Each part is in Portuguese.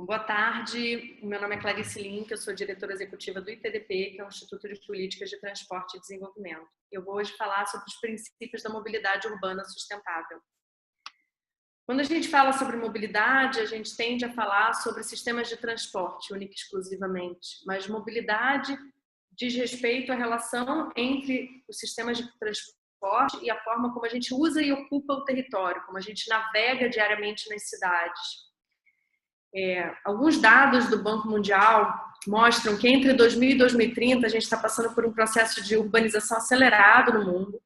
Boa tarde, o meu nome é Clarice Link, eu sou diretora executiva do ITDP, que é o Instituto de Políticas de Transporte e Desenvolvimento. Eu vou hoje falar sobre os princípios da mobilidade urbana sustentável. Quando a gente fala sobre mobilidade, a gente tende a falar sobre sistemas de transporte, única e exclusivamente, mas mobilidade diz respeito à relação entre os sistemas de transporte e a forma como a gente usa e ocupa o território, como a gente navega diariamente nas cidades. Alguns dados do Banco Mundial mostram que entre 2000 e 2030 a gente está passando por um processo de urbanização acelerado no mundo.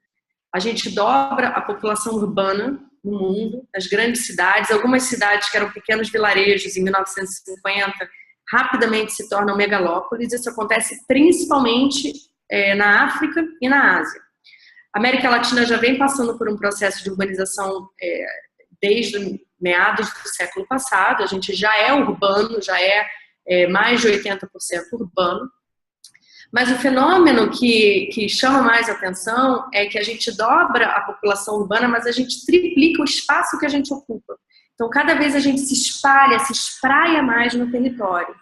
A gente dobra a população urbana no mundo, nas grandes cidades. Algumas cidades que eram pequenos vilarejos em 1950 rapidamente se tornam megalópolis. Isso acontece principalmente na África e na Ásia. A América Latina já vem passando por um processo de urbanização desde meados do século passado. A gente já é urbano, já é mais de 80% urbano. Mas o fenômeno que chama mais atenção é que a gente dobra a população urbana, mas a gente triplica o espaço que a gente ocupa. Então, cada vez a gente se espalha, se espraia mais no território.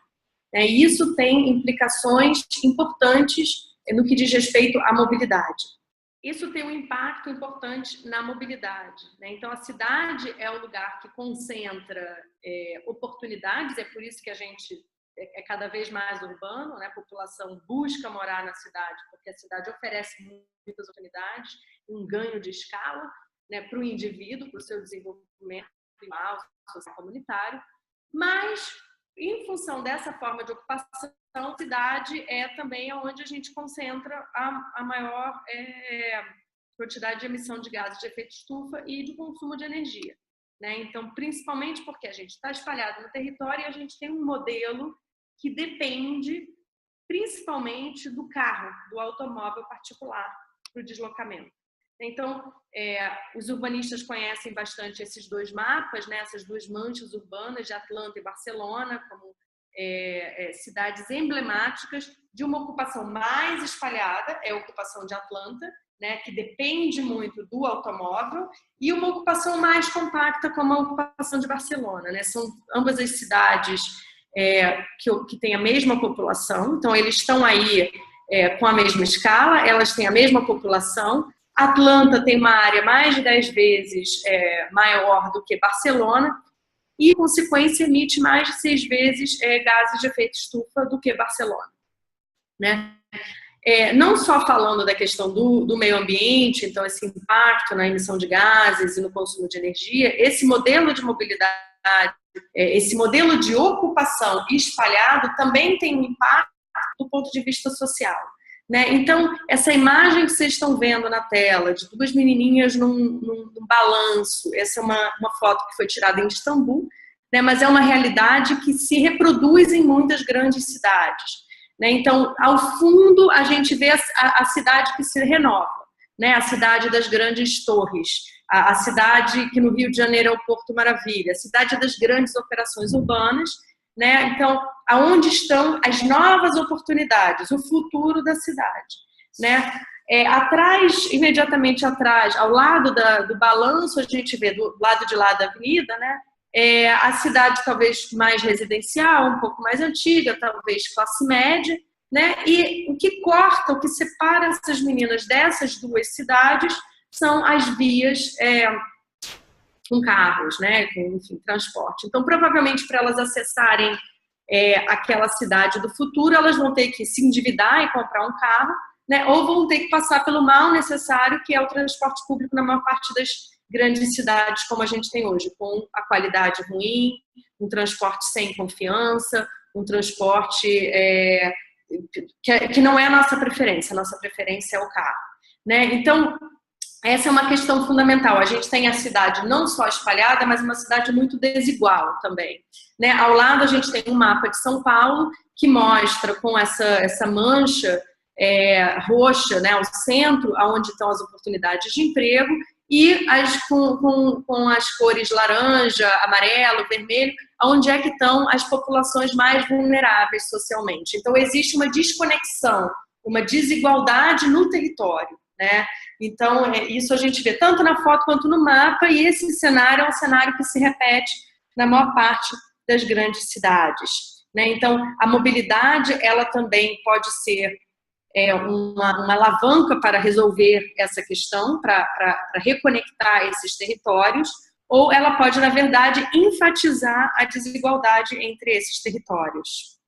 E isso tem implicações importantes no que diz respeito à mobilidade. Isso tem um impacto importante na mobilidade. Então, a cidade é o lugar que concentra oportunidades, é por isso que a gente é cada vez mais urbano, né? A população busca morar na cidade, porque a cidade oferece muitas oportunidades, um ganho de escala, né, para o indivíduo, para o seu desenvolvimento primal, social, comunitário, mas, em função dessa forma de ocupação, a cidade é também onde a gente concentra a maior quantidade de emissão de gases de efeito estufa e de consumo de energia. Então, principalmente porque a gente está espalhado no território e a gente tem um modelo que depende principalmente do carro, do automóvel particular para o deslocamento. Então, os urbanistas conhecem bastante esses dois mapas, né, essas duas manchas urbanas de Atlanta e Barcelona, como cidades emblemáticas de uma ocupação mais espalhada, é a ocupação de Atlanta, né, que depende muito do automóvel, e uma ocupação mais compacta, como a ocupação de Barcelona, né? São ambas as cidades que têm a mesma população, então eles estão aí com a mesma escala, elas têm a mesma população. Atlanta tem uma área mais de 10 vezes maior do que Barcelona e, em consequência, emite mais de 6 vezes gases de efeito estufa do que Barcelona, né? Não só falando da questão do meio ambiente, então esse impacto na emissão de gases e no consumo de energia, esse modelo de mobilidade, esse modelo de ocupação espalhado também tem um impacto do ponto de vista social, né? Então, essa imagem que vocês estão vendo na tela, de duas menininhas num balanço, essa é uma foto que foi tirada em Istambul, né? Mas é uma realidade que se reproduz em muitas grandes cidades. Então, ao fundo, a gente vê a cidade que se renova, né? A cidade das grandes torres, a cidade que no Rio de Janeiro é o Porto Maravilha, a cidade das grandes operações urbanas, né? Então, aonde estão as novas oportunidades, o futuro da cidade, né? Imediatamente atrás, ao lado do balanço, a gente vê do lado de lá da avenida, né? A cidade talvez mais residencial, um pouco mais antiga, talvez classe média, né? E o que separa essas meninas dessas duas cidades são as vias com carros, né? Com, enfim, transporte. Então, provavelmente, para elas acessarem aquela cidade do futuro, elas vão ter que se endividar e comprar um carro, né? Ou vão ter que passar pelo mal necessário, que é o transporte público na maior parte das grandes cidades como a gente tem hoje, com a qualidade ruim, um transporte sem confiança, um transporte que não é a nossa preferência é o carro, né? Então, essa é uma questão fundamental. A gente tem a cidade não só espalhada, mas uma cidade muito desigual também, né? Ao lado a gente tem um mapa de São Paulo que mostra com essa mancha roxa, né, o centro, onde estão as oportunidades de emprego, e com as cores laranja, amarelo, vermelho, onde é que estão as populações mais vulneráveis socialmente. Então, existe uma desconexão, uma desigualdade no território, né? Então, isso a gente vê tanto na foto quanto no mapa, e esse cenário é um cenário que se repete na maior parte das grandes cidades, né? Então, a mobilidade, ela também pode ser uma alavanca para resolver essa questão, para reconectar esses territórios, ou ela pode, na verdade, enfatizar a desigualdade entre esses territórios.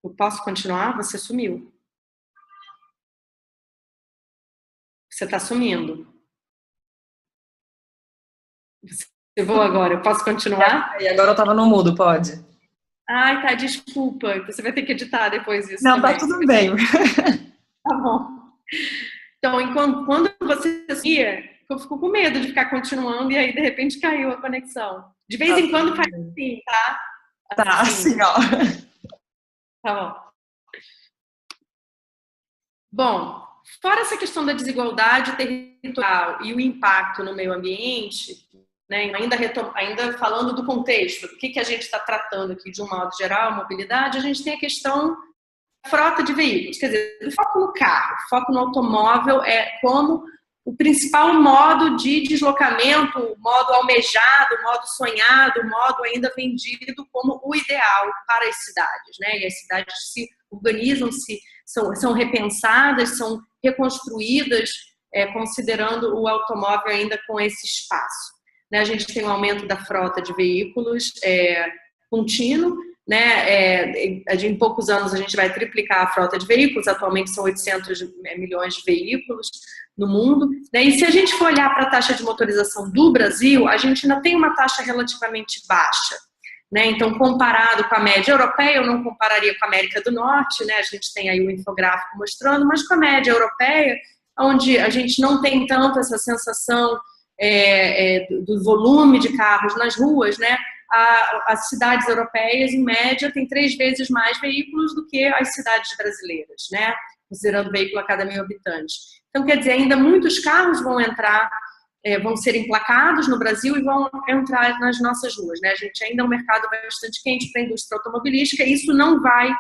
Eu posso continuar? Você sumiu. Você está sumindo. Eu vou agora, eu posso continuar? E agora eu estava no mudo, pode? Ai, tá, desculpa. Você vai ter que editar depois isso. Não, também. tá tudo bem. Tá bom. Então, quando você assumia, eu fico com medo de ficar continuando e aí, de repente, caiu a conexão. De vez em quando faz assim, tá? Tá, assim, ó. Tá bom. Bom, fora essa questão da desigualdade territorial e o impacto no meio ambiente, né, ainda falando do contexto, do que a gente está tratando aqui de um modo geral, mobilidade, a gente tem a questão da frota de veículos. Quer dizer, o foco no carro, o foco no automóvel é como o principal modo de deslocamento, o modo almejado, o modo sonhado, o modo ainda vendido como o ideal para as cidades, né? E as cidades se organizam, são repensadas, são reconstruídas, considerando o automóvel ainda com esse espaço. Né? A gente tem um aumento da frota de veículos contínuo, né? Em poucos anos a gente vai triplicar a frota de veículos, atualmente são 800 milhões de veículos no mundo, né? E se a gente for olhar para a taxa de motorização do Brasil, a gente ainda tem uma taxa relativamente baixa, né? Então, comparado com a média europeia, eu não compararia com a América do Norte, né? A gente tem aí o infográfico mostrando, mas com a média europeia, onde a gente não tem tanto essa sensação do volume de carros nas ruas, né? As cidades europeias, em média, têm 3 vezes mais veículos do que as cidades brasileiras, né? Considerando veículo a cada 1.000 habitantes. Então, quer dizer, ainda muitos carros vão entrar, vão ser emplacados no Brasil e vão entrar nas nossas ruas, né? A gente ainda é um mercado bastante quente para a indústria automobilística e isso não vai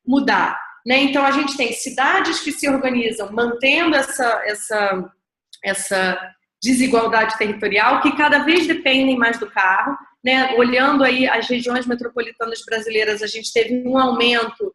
mudar, né? Então, a gente tem cidades que se organizam mantendo essa desigualdade territorial, que cada vez dependem mais do carro, né? Olhando aí as regiões metropolitanas brasileiras, a gente teve um aumento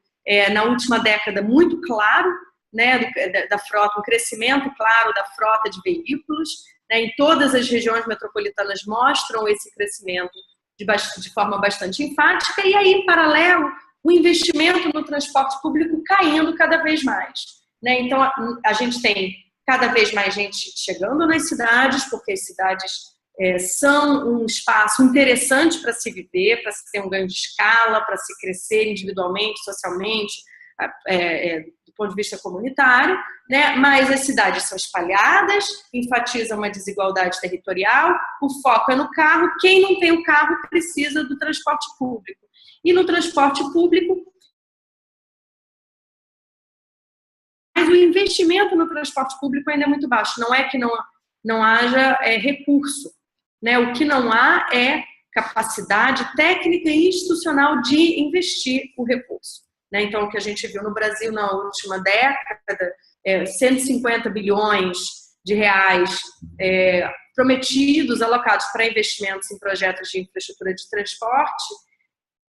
na última década muito claro, né, da frota, um crescimento claro da frota de veículos, né? Em todas as regiões metropolitanas mostram esse crescimento de forma bastante enfática, e aí, em paralelo, o investimento no transporte público caindo cada vez mais, né? Então, a gente tem cada vez mais gente chegando nas cidades, porque as cidades são um espaço interessante para se viver, para se ter um ganho de escala, para se crescer individualmente, socialmente, do ponto de vista comunitário, né? Mas as cidades são espalhadas, enfatizam uma desigualdade territorial, o foco é no carro, quem não tem o carro precisa do transporte público. E no transporte público, mas o investimento no transporte público ainda é muito baixo. Não é que não haja recurso, né? O que não há é capacidade técnica e institucional de investir o recurso, né? Então, o que a gente viu no Brasil na última década, 150 bilhões de reais prometidos, alocados para investimentos em projetos de infraestrutura de transporte,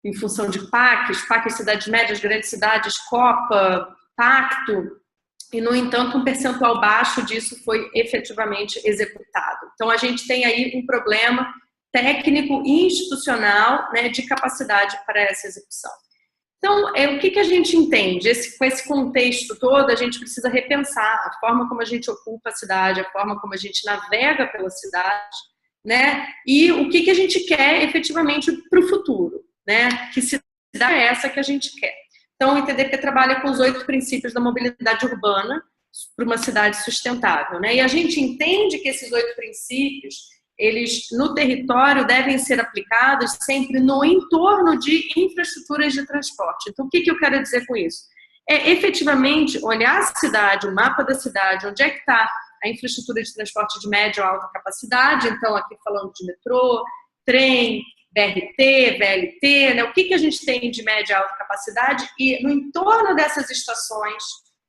em função de PAC, cidades médias, grandes cidades, Copa, Pacto, e, no entanto, um percentual baixo disso foi efetivamente executado. Então, a gente tem aí um problema técnico e institucional, né, de capacidade para essa execução. Então, o que a gente entende? Com esse contexto todo, a gente precisa repensar a forma como a gente ocupa a cidade, a forma como a gente navega pela cidade, né, e o que a gente quer efetivamente para o futuro, né? Que cidade é essa que a gente quer? Então, o ITDP trabalha com os 8 princípios da mobilidade urbana para uma cidade sustentável, né? E a gente entende que esses 8 princípios, eles no território devem ser aplicados sempre no entorno de infraestruturas de transporte. Então, o que eu quero dizer com isso? Efetivamente olhar a cidade, o mapa da cidade, onde é que está a infraestrutura de transporte de média ou alta capacidade. Então, aqui falando de metrô, trem, BRT, VLT, né? O que a gente tem de média e alta capacidade e no entorno dessas estações,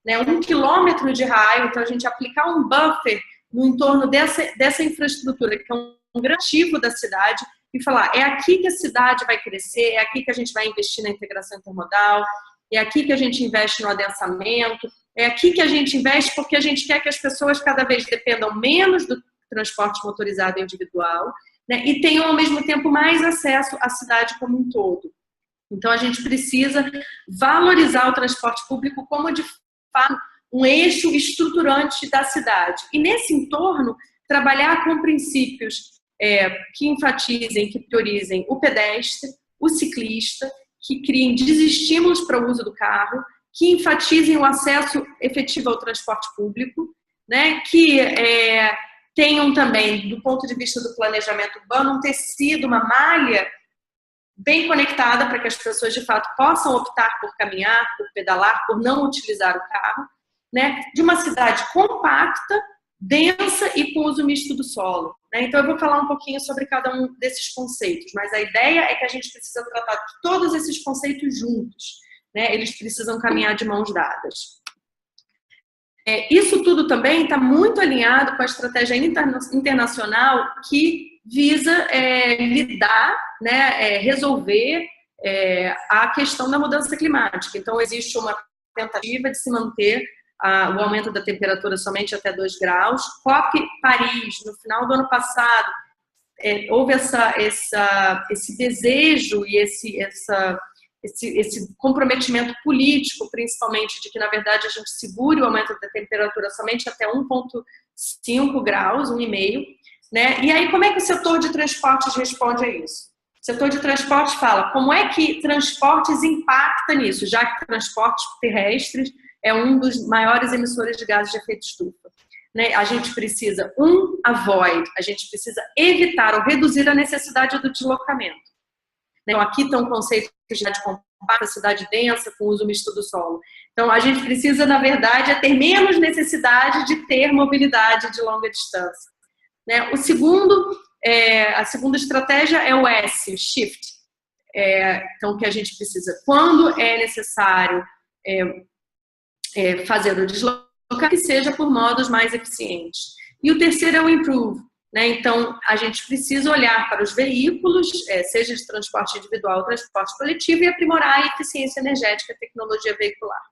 né, 1 quilômetro de raio, então a gente aplicar um buffer no entorno dessa infraestrutura, que é um grande ativo da cidade, e falar, é aqui que a cidade vai crescer, é aqui que a gente vai investir na integração intermodal, é aqui que a gente investe no adensamento, é aqui que a gente investe porque a gente quer que as pessoas cada vez dependam menos do transporte motorizado individual, né, e tenham ao mesmo tempo mais acesso à cidade como um todo. Então a gente precisa valorizar o transporte público como de fato um eixo estruturante da cidade. E nesse entorno, trabalhar com princípios que enfatizem, que priorizem o pedestre, o ciclista, que criem desestímulos para o uso do carro, que enfatizem o acesso efetivo ao transporte público, né, que tenham também, do ponto de vista do planejamento urbano, um tecido, uma malha bem conectada para que as pessoas, de fato, possam optar por caminhar, por pedalar, por não utilizar o carro, né, de uma cidade compacta, densa e com uso misto do solo. Né? Então, eu vou falar um pouquinho sobre cada um desses conceitos, mas a ideia é que a gente precisa tratar de todos esses conceitos juntos. Né? Eles precisam caminhar de mãos dadas. Isso tudo também está muito alinhado com a estratégia internacional que visa lidar, né, resolver a questão da mudança climática. Então, existe uma tentativa de se manter o aumento da temperatura somente até 2 graus. COP Paris, no final do ano passado, houve esse desejo e esse comprometimento político, principalmente, de que, na verdade, a gente segure o aumento da temperatura somente até 1,5 graus, 1,5. Né? E aí, como é que o setor de transportes responde a isso? O setor de transportes fala, como é que transportes impacta nisso, já que transportes terrestres é um dos maiores emissores de gases de efeito estufa. Né? A gente precisa, avoid, a gente precisa evitar ou reduzir a necessidade do deslocamento. Então, aqui está um conceito de cidade compacta, cidade densa, com uso misto do solo. Então, a gente precisa, na verdade, ter menos necessidade de ter mobilidade de longa distância. Né? A segunda estratégia é o S, o shift. Então, o que a gente precisa, quando é necessário fazer o deslocamento, que seja por modos mais eficientes. E o terceiro é o improve. Né? Então, a gente precisa olhar para os veículos, seja de transporte individual ou transporte coletivo, e aprimorar a eficiência energética e a tecnologia veicular.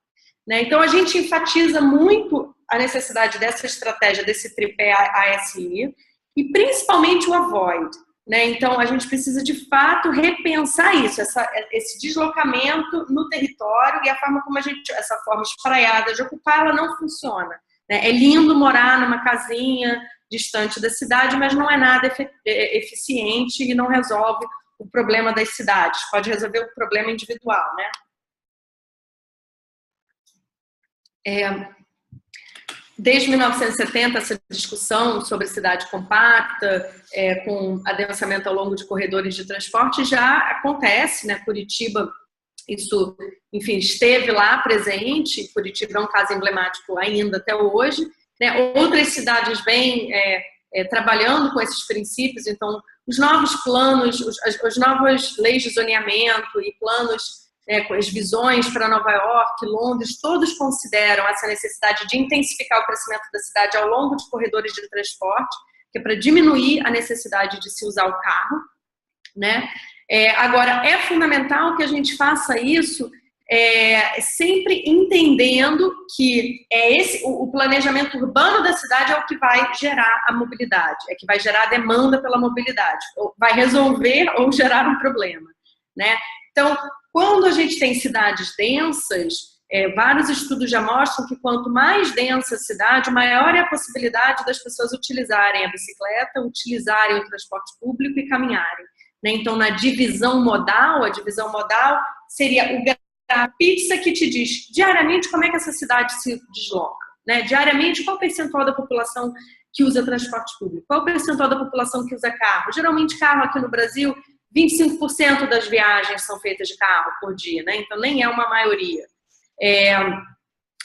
Né? Então, a gente enfatiza muito a necessidade dessa estratégia, desse tripé ASI, e principalmente o avoid. Né? Então, a gente precisa, de fato, repensar isso, esse deslocamento no território e a forma como essa forma espraiada de ocupar, ela não funciona. Né? É lindo morar numa casinha distante da cidade, mas não é nada eficiente e não resolve o problema das cidades. Pode resolver o problema individual, né? Desde 1970, essa discussão sobre cidade compacta, com adensamento ao longo de corredores de transporte, já acontece, né? Curitiba, isso, enfim, esteve lá presente. Curitiba é um caso emblemático ainda até hoje. Né? Outras cidades vêm trabalhando com esses princípios. Então, os novos planos, as novas leis de zoneamento e planos com as visões para Nova York, Londres, todos consideram essa necessidade de intensificar o crescimento da cidade ao longo de corredores de transporte, que é para diminuir a necessidade de se usar o carro. Né? Agora, é fundamental que a gente faça isso sempre entendendo que o planejamento urbano da cidade é o que vai gerar a mobilidade, é que vai gerar a demanda pela mobilidade, ou vai resolver ou gerar um problema. Né? Então, quando a gente tem cidades densas, vários estudos já mostram que quanto mais densa a cidade, maior é a possibilidade das pessoas utilizarem a bicicleta, utilizarem o transporte público e caminharem. Né? Então, na divisão modal, a divisão modal seria a pizza que te diz diariamente como é que essa cidade se desloca. Né? Diariamente, qual o percentual da população que usa transporte público? Qual o percentual da população que usa carro? Geralmente, carro aqui no Brasil, 25% das viagens são feitas de carro por dia, né? Então nem é uma maioria.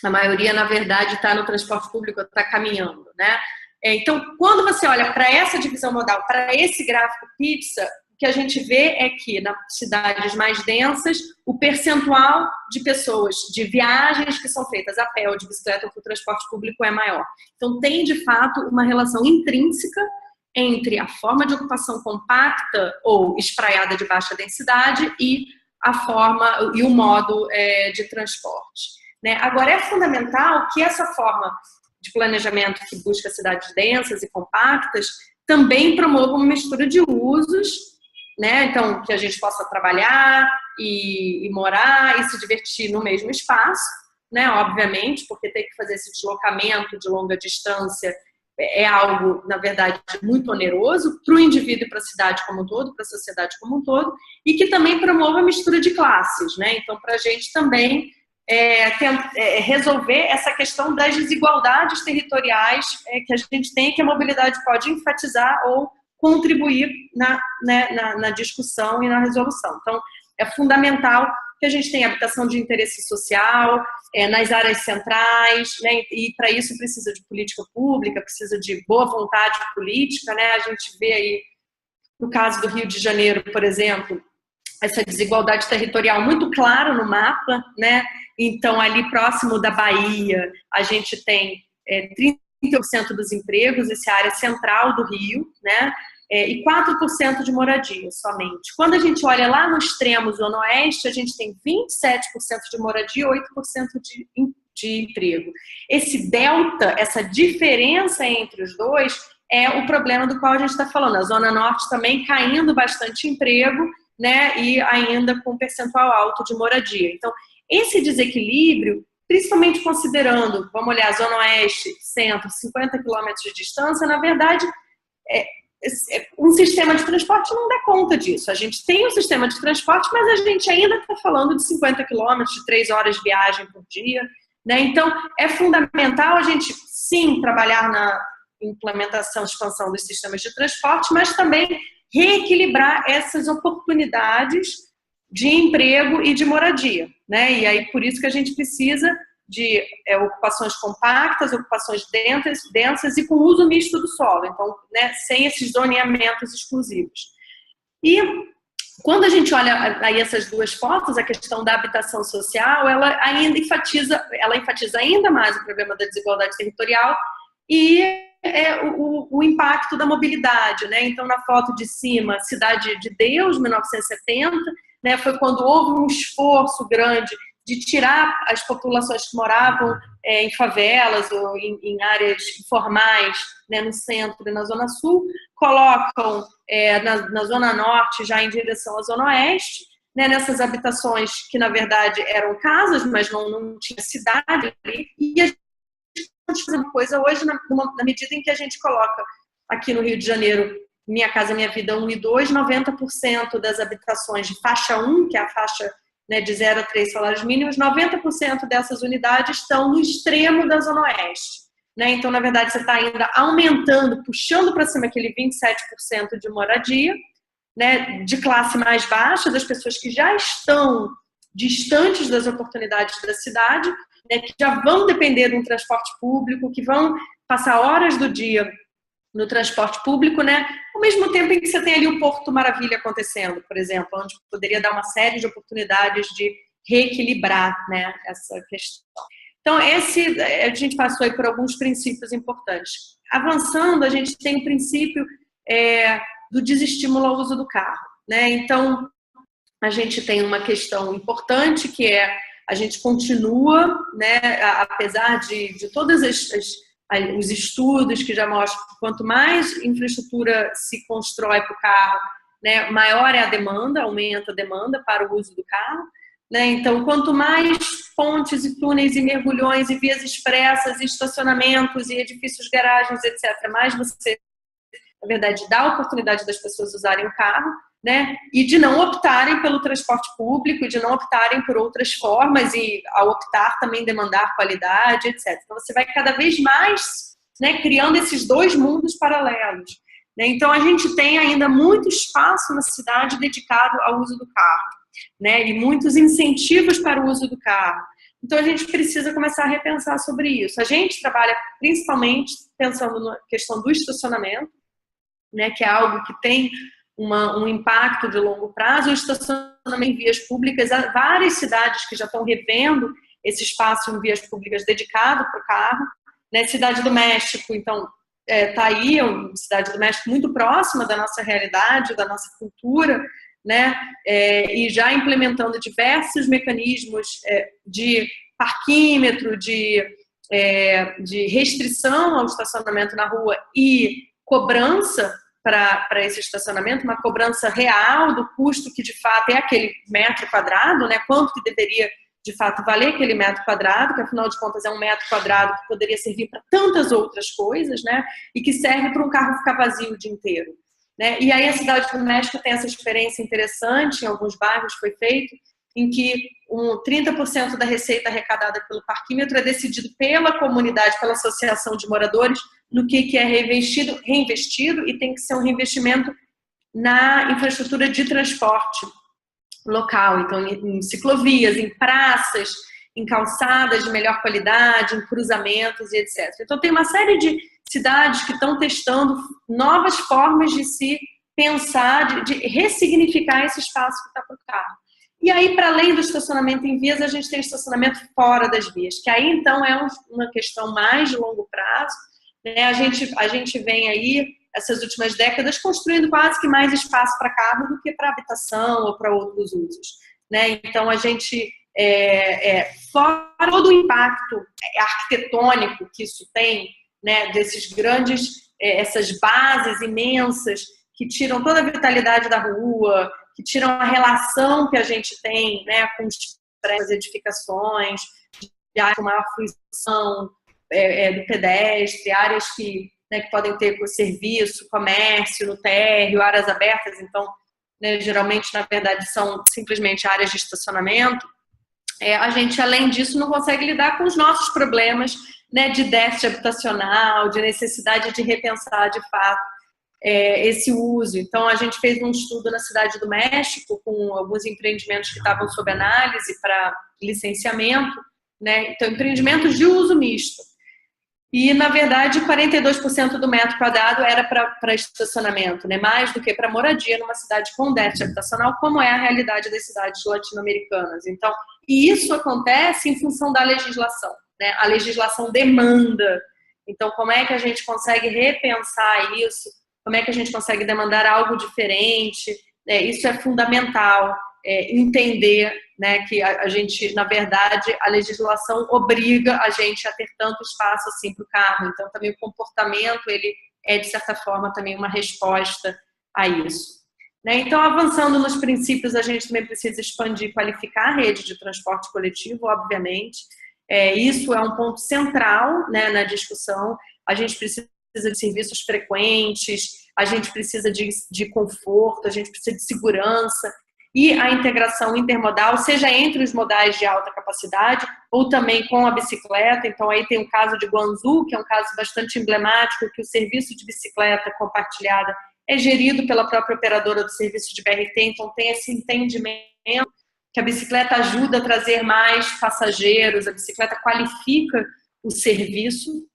A maioria, na verdade, está no transporte público, está caminhando, né? Então, quando você olha para essa divisão modal, para esse gráfico pizza, o que a gente vê é que nas cidades mais densas, o percentual de pessoas, de viagens que são feitas a pé ou de bicicleta ou por transporte público é maior. Então, tem, de fato, uma relação intrínseca entre a forma de ocupação compacta ou espraiada de baixa densidade e a forma e o modo de transporte, né? Agora, é fundamental que essa forma de planejamento que busca cidades densas e compactas também promova uma mistura de usos, né? Então, que a gente possa trabalhar e morar e se divertir no mesmo espaço, né? Obviamente, porque ter que fazer esse deslocamento de longa distância é algo, na verdade, muito oneroso para o indivíduo e para a cidade como um todo, para a sociedade como um todo, e que também promova a mistura de classes, né? Então, para a gente também resolver essa questão das desigualdades territoriais que a gente tem, que a mobilidade pode enfatizar ou contribuir na discussão e na resolução. Então, é fundamental que a gente tenha habitação de interesse social nas áreas centrais, né? E para isso precisa de política pública, precisa de boa vontade política, né? A gente vê aí, no caso do Rio de Janeiro, por exemplo, essa desigualdade territorial muito clara no mapa, né? Então, ali próximo da Bahia, a gente tem 30% dos empregos, essa área central do Rio, né? E 4% de moradia somente. Quando a gente olha lá no extremo zona oeste, a gente tem 27% de moradia e 8% de emprego. Esse delta, essa diferença entre os dois, é o problema do qual a gente está falando. A zona norte também caindo bastante emprego, né? E ainda com um percentual alto de moradia. Então, esse desequilíbrio, principalmente considerando, vamos olhar, zona oeste, centro, 50 quilômetros de distância, na verdade, um sistema de transporte não dá conta disso. A gente tem um sistema de transporte, mas a gente ainda está falando de 50 quilômetros, de 3 horas de viagem por dia, né? Então, é fundamental a gente, sim, trabalhar na implementação, expansão dos sistemas de transporte, mas também reequilibrar essas oportunidades de emprego e de moradia, né? E aí, por isso que a gente precisa de ocupações compactas, ocupações densas e com uso misto do solo, então, né, sem esses zoneamentos exclusivos. E quando a gente olha aí essas duas fotos, a questão da habitação social, ela enfatiza ainda mais o problema da desigualdade territorial e o impacto da mobilidade, né? Então, na foto de cima, Cidade de Deus, 1970, né, foi quando houve um esforço grande de tirar as populações que moravam em favelas ou em áreas informais, né, no centro e na zona sul, colocam na zona norte, já em direção à zona oeste, né, nessas habitações que, na verdade, eram casas, mas não tinha cidade ali. E a gente pode fazer uma coisa hoje, na medida em que a gente coloca aqui no Rio de Janeiro, Minha Casa Minha Vida 1 e 2, 90% das habitações de faixa 1, que é a faixa, né, de 0 a 3 salários mínimos, 90% dessas unidades estão no extremo da zona oeste, né? Então, na verdade, você está ainda aumentando, puxando para cima aquele 27% de moradia, né, de classe mais baixa, das pessoas que já estão distantes das oportunidades da cidade, né, que já vão depender de um transporte público, que vão passar horas do dia no transporte público, né? Ao mesmo tempo em que você tem ali o Porto Maravilha acontecendo, por exemplo, onde poderia dar uma série de oportunidades de reequilibrar, né, essa questão. Então, a gente passou aí por alguns princípios importantes. Avançando, a gente tem o princípio do desestímulo ao uso do carro, né? Então, a gente tem uma questão importante que a gente continua, né, apesar de todas os estudos que já mostram que quanto mais infraestrutura se constrói para o carro, né, maior é a demanda, aumenta a demanda para o uso do carro, né? Então, quanto mais pontes e túneis e mergulhões e vias expressas e estacionamentos e edifícios, garagens, etc., mais você, na verdade, dá a oportunidade das pessoas usarem o carro, né? E de não optarem pelo transporte público, e de não optarem por outras formas, e ao optar também demandar qualidade, etc. Então, você vai cada vez mais, né, criando esses dois mundos paralelos, né? Então, a gente tem ainda muito espaço na cidade dedicado ao uso do carro, né? E muitos incentivos para o uso do carro. Então, a gente precisa começar a repensar sobre isso. A gente trabalha principalmente pensando na questão do estacionamento, né, que é algo que tem um impacto de longo prazo. O estacionamento em vias públicas, há várias cidades que já estão revendo esse espaço em vias públicas dedicado para o carro, né? Cidade do México, então, está aí, uma cidade do México muito próxima da nossa realidade, da nossa cultura, né? E já implementando diversos mecanismos de parquímetro, de restrição ao estacionamento na rua e cobrança para esse estacionamento, uma cobrança real do custo que de fato é aquele metro quadrado, né? Quanto que deveria de fato valer aquele metro quadrado, que afinal de contas é um metro quadrado que poderia servir para tantas outras coisas, né? E que serve para um carro ficar vazio o dia inteiro, né? E aí a cidade do México tem essa experiência interessante, em alguns bairros foi feito, em que 30% da receita arrecadada pelo parquímetro é decidido pela comunidade, pela associação de moradores, no que é reinvestido, e tem que ser um reinvestimento na infraestrutura de transporte local, então em ciclovias, em praças, em calçadas de melhor qualidade, em cruzamentos e etc. Então tem uma série de cidades que estão testando novas formas de se pensar, de ressignificar esse espaço que está para o carro. E aí, para além do estacionamento em vias, a gente tem estacionamento fora das vias, que aí então é uma questão mais de longo prazo, né? A gente vem aí, essas últimas décadas, construindo quase que mais espaço para carro do que para habitação ou para outros usos, né? Então a gente, fora todo o impacto arquitetônico que isso tem, né, desses grandes, essas bases imensas que tiram toda a vitalidade da rua, que tiram a relação que a gente tem, né, com as edificações, de áreas com maior fruição do pedestre, áreas que podem ter serviço, comércio no térreo, áreas abertas, então, né, geralmente, na verdade, são simplesmente áreas de estacionamento. A gente, além disso, não consegue lidar com os nossos problemas, né, de déficit habitacional, de necessidade de repensar, de fato, esse uso. Então, a gente fez um estudo na Cidade do México com alguns empreendimentos que estavam sob análise para licenciamento, né? Então, empreendimentos de uso misto. E, na verdade, 42% do metro quadrado era para estacionamento, né? Mais do que para moradia numa cidade com déficit habitacional, como é a realidade das cidades latino-americanas. Então, e isso acontece em função da legislação, né? A legislação demanda. Então, como é que a gente consegue repensar isso? Como é que a gente consegue demandar algo diferente? Isso é fundamental, entender, né, que a gente, na verdade, a legislação obriga a gente a ter tanto espaço assim para o carro. Então, também o comportamento, ele de certa forma, também uma resposta a isso, né? Então, avançando nos princípios, a gente também precisa expandir e qualificar a rede de transporte coletivo, obviamente. Isso é um ponto central, né, na discussão. A gente precisa de serviços frequentes, a gente precisa de conforto, a gente precisa de segurança e a integração intermodal, seja entre os modais de alta capacidade ou também com a bicicleta. Então, aí tem o caso de Guangzhou, que é um caso bastante emblemático, que o serviço de bicicleta compartilhada é gerido pela própria operadora do serviço de BRT, então tem esse entendimento que a bicicleta ajuda a trazer mais passageiros, a bicicleta qualifica o serviço,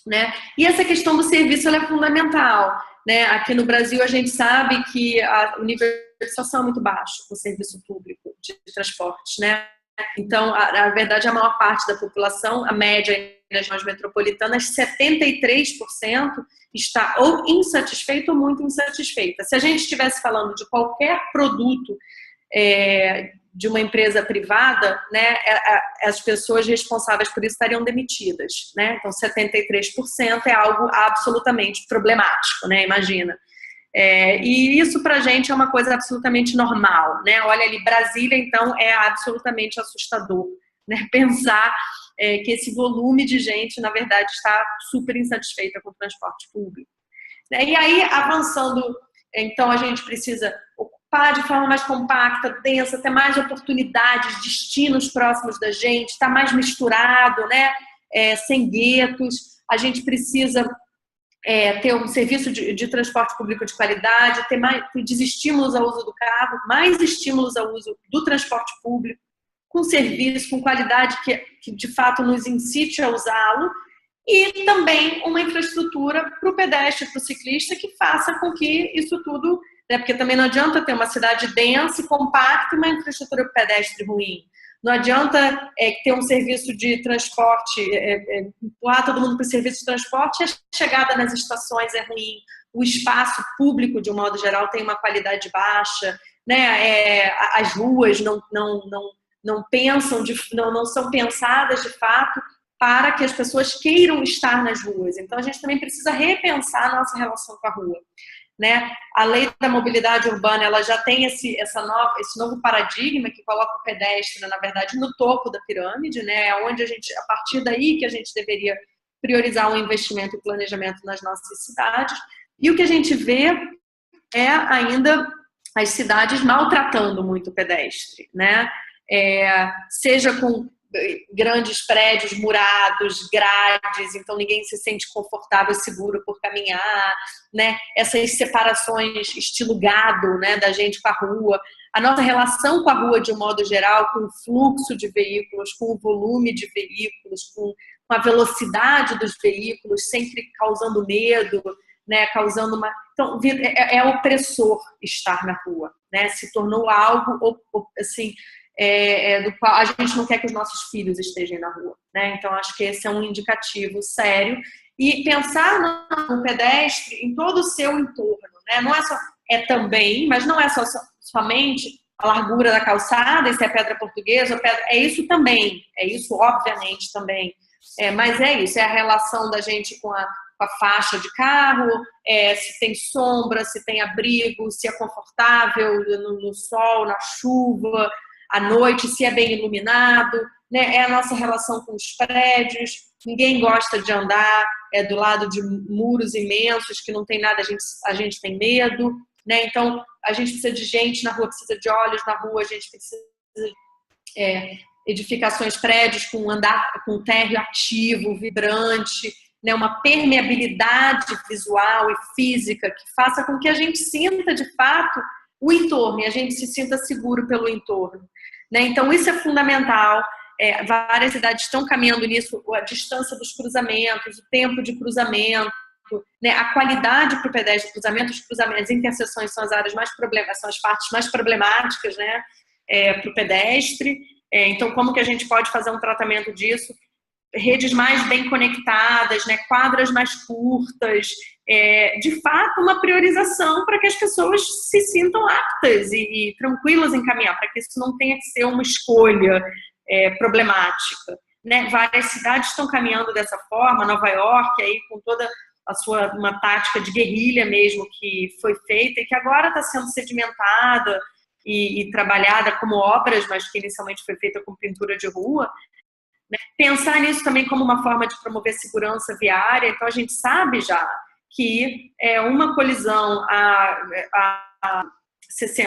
né? E essa questão do serviço ela é fundamental, né? Aqui no Brasil a gente sabe que o nível de satisfação é muito baixo com o serviço público de transportes, né? Então, na verdade, a maior parte da população, a média nas regiões metropolitanas, 73% está ou insatisfeita ou muito insatisfeita. Se a gente estivesse falando de qualquer produto de uma empresa privada, né, as pessoas responsáveis por isso estariam demitidas, né? Então, 73% é algo absolutamente problemático, né? Imagina. E isso pra gente é uma coisa absolutamente normal, né? Olha ali, Brasília, então, é absolutamente assustador, né? Pensar que esse volume de gente, na verdade, está super insatisfeita com o transporte público. E aí, avançando, então, a gente precisa ocupar de forma mais compacta, densa, ter mais oportunidades, destinos próximos da gente, estar mais misturado, né? Sem guetos. A gente precisa ter um serviço de transporte público de qualidade, ter estímulos ao uso do carro, mais estímulos ao uso do transporte público, com serviço, com qualidade que de fato nos incite a usá-lo, e também uma infraestrutura para o pedestre, para o ciclista, que faça com que isso tudo, né, porque também não adianta ter uma cidade densa e compacta e uma infraestrutura para o pedestre ruim. Não adianta ter um serviço de transporte, empurrar todo mundo para o serviço de transporte, a chegada nas estações é ruim, o espaço público, de um modo geral, tem uma qualidade baixa, né? As ruas não são pensadas de fato para que as pessoas queiram estar nas ruas. Então, a gente também precisa repensar a nossa relação com a rua, né? A lei da mobilidade urbana, ela já tem esse novo paradigma que coloca o pedestre, na verdade, no topo da pirâmide, né? É onde a partir daí que a gente deveria priorizar o investimento e planejamento nas nossas cidades. E o que a gente vê é ainda as cidades maltratando muito o pedestre, né? Seja com grandes prédios murados, grades, então ninguém se sente confortável e seguro por caminhar, né? Essas separações estilo gado, né, da gente com a rua, a nossa relação com a rua de um modo geral, com o fluxo de veículos, com o volume de veículos, com a velocidade dos veículos, sempre causando medo, né, causando uma... Então, é opressor estar na rua, né? Se tornou algo, assim, do qual a gente não quer que os nossos filhos estejam na rua, né? Então, acho que esse é um indicativo sério. E pensar no pedestre em todo o seu entorno, né? Não é só... também, mas não é somente a largura da calçada, se é pedra portuguesa, é isso também, é isso obviamente também. Mas é isso, é a relação da gente com a faixa de carro, se tem sombra, se tem abrigo, se é confortável no sol, na chuva, à noite, se é bem iluminado, né? É a nossa relação com os prédios. Ninguém gosta de andar do lado de muros imensos que não tem nada, a gente tem medo, né? Então, a gente precisa de gente na rua, precisa de olhos na rua, a gente precisa de edificações, prédios com térreo ativo, vibrante, né? Uma permeabilidade visual e física que faça com que a gente sinta, de fato, o entorno e a gente se sinta seguro pelo entorno, né? Então, isso é fundamental. Várias cidades estão caminhando nisso, a distância dos cruzamentos, o tempo de cruzamento, né? A qualidade para o pedestre, os cruzamentos, as interseções são são as partes mais problemáticas, né? Para o pedestre. Então, como que a gente pode fazer um tratamento disso? Redes mais bem conectadas, né? Quadras mais curtas, de fato uma priorização para que as pessoas se sintam aptas e tranquilas em caminhar, para que isso não tenha que ser uma escolha problemática, né? Várias cidades estão caminhando dessa forma, Nova York aí com toda uma tática de guerrilha mesmo que foi feita e que agora está sendo sedimentada e trabalhada como obras, mas que inicialmente foi feita com pintura de rua. Pensar nisso também como uma forma de promover segurança viária. Então, a gente sabe já que uma colisão a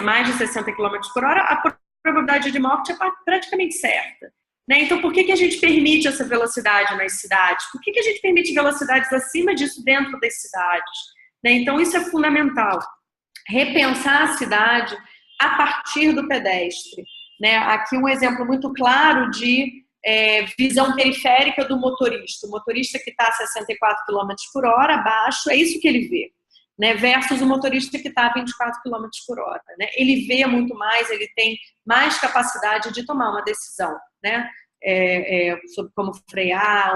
mais de 60 km por hora, a probabilidade de morte é praticamente certa, né? Então, por que a gente permite essa velocidade nas cidades? Por que a gente permite velocidades acima disso dentro das cidades, né? Então, isso é fundamental. Repensar a cidade a partir do pedestre, né? Aqui um exemplo muito claro de visão periférica do motorista. O motorista que está a 64 km por hora abaixo, é isso que ele vê, né? Versus o motorista que está a 24 km por hora, né? Ele vê muito mais, ele tem mais capacidade de tomar uma decisão, né? Sobre como frear,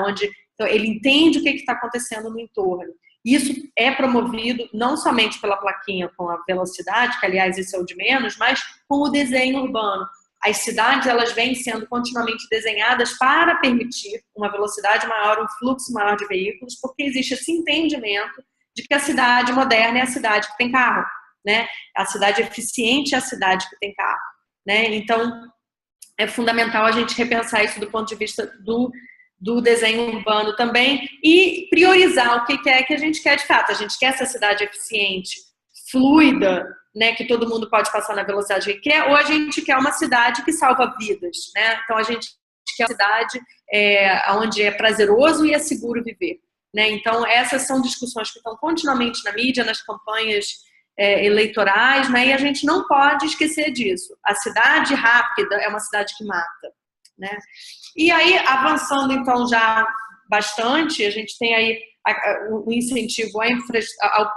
então, ele entende o que está acontecendo no entorno. Isso é promovido não somente pela plaquinha com a velocidade, que aliás isso é o de menos, mas com o desenho urbano. As cidades, elas vêm sendo continuamente desenhadas para permitir uma velocidade maior, um fluxo maior de veículos, porque existe esse entendimento de que a cidade moderna é a cidade que tem carro, né? A cidade eficiente é a cidade que tem carro, né? Então, é fundamental a gente repensar isso do ponto de vista do desenho urbano também e priorizar o que é que a gente quer de fato. A gente quer essa cidade eficiente, fluida, né, que todo mundo pode passar na velocidade que quer, ou a gente quer uma cidade que salva vidas, né? Então a gente quer uma cidade onde é prazeroso e é seguro viver, né? Então essas são discussões que estão continuamente na mídia, nas campanhas eleitorais, né? E a gente não pode esquecer disso. A cidade rápida é uma cidade que mata, né? E aí, avançando então já bastante, a gente tem aí o incentivo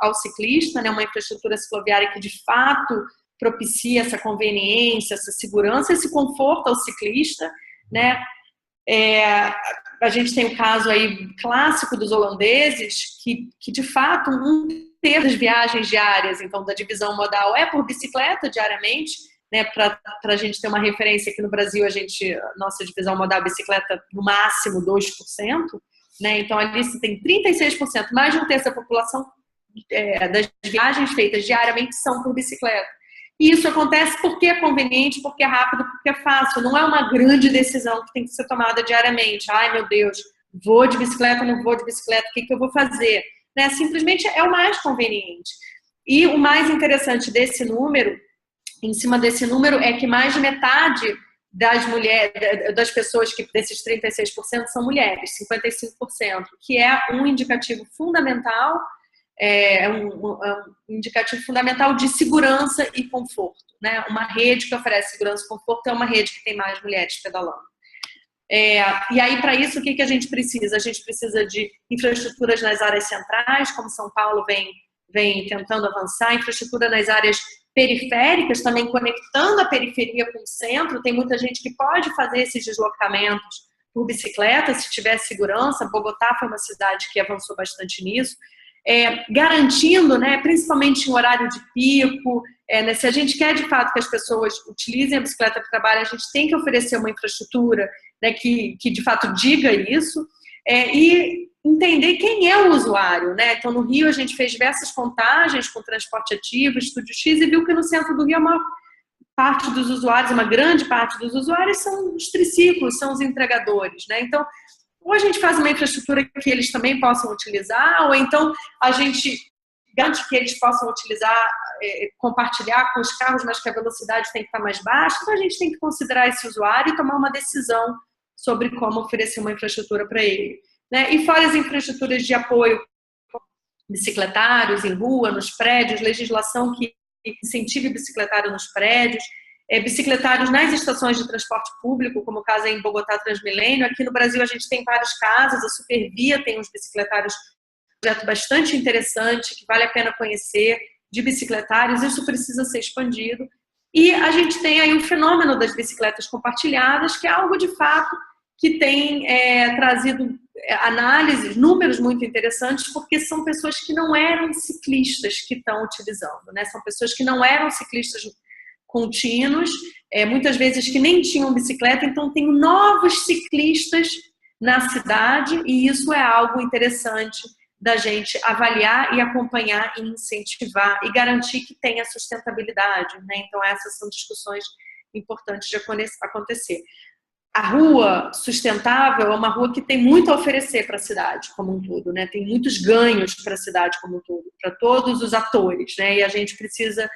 ao ciclista, né, uma infraestrutura cicloviária que de fato propicia essa conveniência, essa segurança, esse conforto ao ciclista, né? A gente tem o caso aí clássico dos holandeses, que de fato um terço das viagens diárias, então, da divisão modal é por bicicleta diariamente, né? Para a gente ter uma referência aqui no Brasil, nossa divisão modal bicicleta no máximo 2%, né? Então ali se tem 36%, mais de um terço da população das viagens feitas diariamente são por bicicleta. E isso acontece porque é conveniente, porque é rápido, porque é fácil. Não é uma grande decisão que tem que ser tomada diariamente. Ai, meu Deus, vou de bicicleta, não vou de bicicleta, o que eu vou fazer? Né? Simplesmente é o mais conveniente. E o mais interessante desse número, em cima desse número, é que mais de metade das mulheres, das pessoas que desses 36% são mulheres, 55%, que é um indicativo fundamental. É um indicativo fundamental de segurança e conforto, né? Uma rede que oferece segurança e conforto é uma rede que tem mais mulheres pedalando. E aí, para isso, o que a gente precisa? A gente precisa de infraestruturas nas áreas centrais, como São Paulo vem tentando avançar, infraestrutura nas áreas periféricas, também conectando a periferia com o centro. Tem muita gente que pode fazer esses deslocamentos por bicicleta, se tiver segurança. Bogotá foi uma cidade que avançou bastante nisso. Garantindo, né, principalmente em horário de pico, né, se a gente quer de fato que as pessoas utilizem a bicicleta para o trabalho, a gente tem que oferecer uma infraestrutura, né, que de fato diga isso, e entender quem é o usuário, né? Então, no Rio, a gente fez diversas contagens com transporte ativo, Estúdio X, e viu que no centro do Rio a maior parte dos usuários, uma grande parte dos usuários são os triciclos, são os entregadores, né? Então, ou a gente faz uma infraestrutura que eles também possam utilizar, ou então a gente garante que eles possam utilizar, compartilhar com os carros, mas que a velocidade tem que estar mais baixa. Então a gente tem que considerar esse usuário e tomar uma decisão sobre como oferecer uma infraestrutura para ele, né? E fora as infraestruturas de apoio, bicicletários em rua, nos prédios, legislação que incentive bicicletário nos prédios, bicicletários nas estações de transporte público, como o caso é em Bogotá Transmilênio. Aqui no Brasil a gente tem vários casos, a Supervia tem uns bicicletários, um projeto bastante interessante, que vale a pena conhecer, de bicicletários. Isso precisa ser expandido. E a gente tem aí o fenômeno das bicicletas compartilhadas, que é algo de fato que tem trazido análises, números muito interessantes, porque são pessoas que não eram ciclistas que estão utilizando, né? São pessoas que não eram ciclistas contínuos, muitas vezes que nem tinham bicicleta, então tem novos ciclistas na cidade, e isso é algo interessante da gente avaliar e acompanhar e incentivar e garantir que tenha sustentabilidade, né? Então essas são discussões importantes de acontecer. A rua sustentável é uma rua que tem muito a oferecer para a cidade como um todo, né? Tem muitos ganhos para a cidade como um todo, para todos os atores, né? E a gente precisa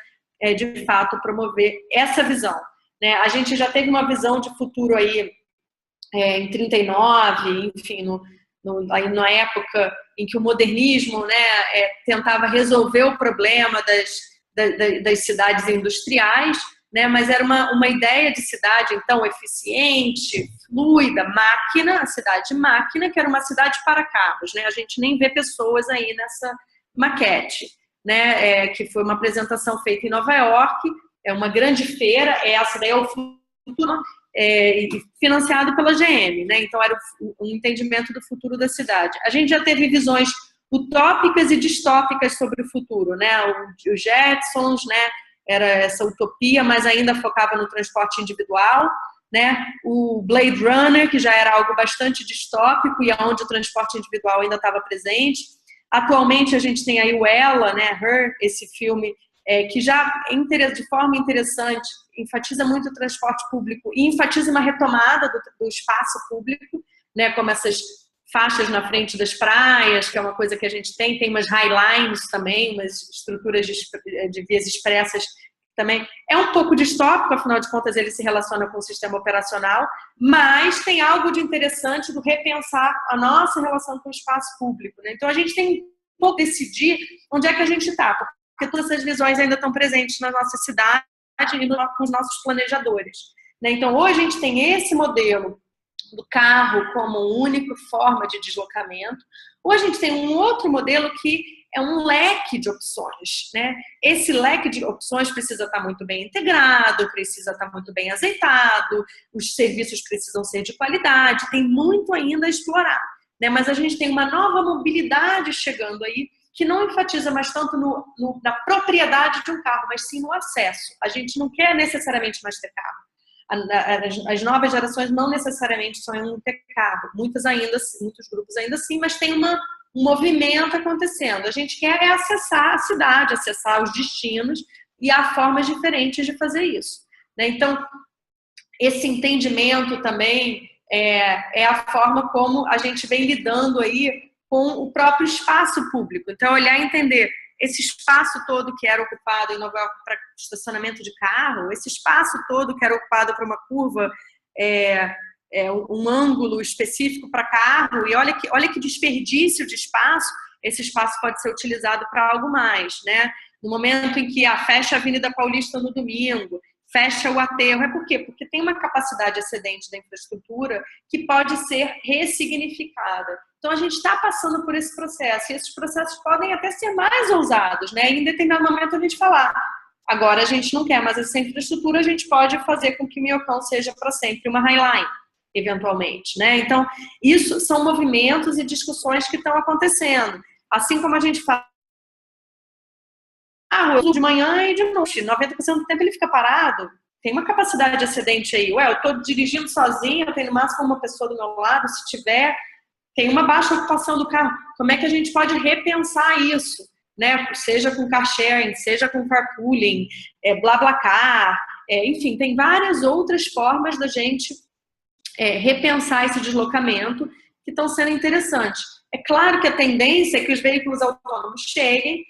de fato promover essa visão, né? A gente já teve uma visão de futuro aí em 39, enfim, aí na época em que o modernismo, né, tentava resolver o problema das cidades industriais, né, mas era uma ideia de cidade então eficiente, fluida, máquina, a cidade máquina, que era uma cidade para carros, né? A gente nem vê pessoas aí nessa maquete, né, que foi uma apresentação feita em Nova York, uma grande feira, essa daí é o futuro, financiado pela GM, né? Então era um entendimento do futuro da cidade. A gente já teve visões utópicas e distópicas sobre o futuro, né? Os Jetsons, né? Era essa utopia, mas ainda focava no transporte individual, né? O Blade Runner, que já era algo bastante distópico e onde o transporte individual ainda estava presente. Atualmente a gente tem aí o Ela, né? Her, esse filme que já de forma interessante enfatiza muito o transporte público e enfatiza uma retomada do espaço público, né? Como essas faixas na frente das praias, que é uma coisa que a gente tem umas highlines também, umas estruturas de vias expressas também. É um pouco distópico, afinal de contas ele se relaciona com o sistema operacional, mas tem algo de interessante do repensar a nossa relação com o espaço público, né? Então a gente tem um pouco decidir onde é que a gente está, porque todas essas visões ainda estão presentes na nossa cidade e com os nossos planejadores, né? Então hoje a gente tem esse modelo do carro como única forma de deslocamento, ou a gente tem um outro modelo que é um leque de opções, né? Esse leque de opções precisa estar muito bem integrado, precisa estar muito bem azeitado, os serviços precisam ser de qualidade, tem muito ainda a explorar, né? Mas a gente tem uma nova mobilidade chegando aí, que não enfatiza mais tanto na propriedade de um carro, mas sim no acesso. A gente não quer necessariamente mais ter carro. As novas gerações não necessariamente sonham ter carro. Muitos grupos ainda assim, mas tem um movimento acontecendo. A gente quer acessar a cidade, acessar os destinos, e há formas diferentes de fazer isso, né? Então, esse entendimento também é a forma como a gente vem lidando aí com o próprio espaço público. Então, olhar e entender esse espaço todo que era ocupado em Nova York para estacionamento de carro, esse espaço todo que era ocupado para uma curva, um ângulo específico para carro, e olha que desperdício de espaço, esse espaço pode ser utilizado para algo mais, né? No momento em que fecha a Avenida Paulista no domingo, fecha o aterro. É por quê? Porque tem uma capacidade excedente da infraestrutura que pode ser ressignificada. Então, a gente está passando por esse processo, e esses processos podem até ser mais ousados, né? E em determinado momento a gente falar, agora a gente não quer mais essa infraestrutura, a gente pode fazer com que Minhocão seja para sempre uma Highline, eventualmente, né? Então, isso são movimentos e discussões que estão acontecendo. Assim como a gente fala, de manhã e de noite, 90% do tempo ele fica parado, tem uma capacidade excedente aí. Eu estou dirigindo sozinha, eu tenho no máximo uma pessoa do meu lado, se tiver, tem uma baixa ocupação do carro. Como é que a gente pode repensar isso, né? Seja com car sharing, seja com carpooling, BlaBlaCar, enfim, tem várias outras formas da gente repensar esse deslocamento que estão sendo interessantes. É claro que a tendência é que os veículos autônomos cheguem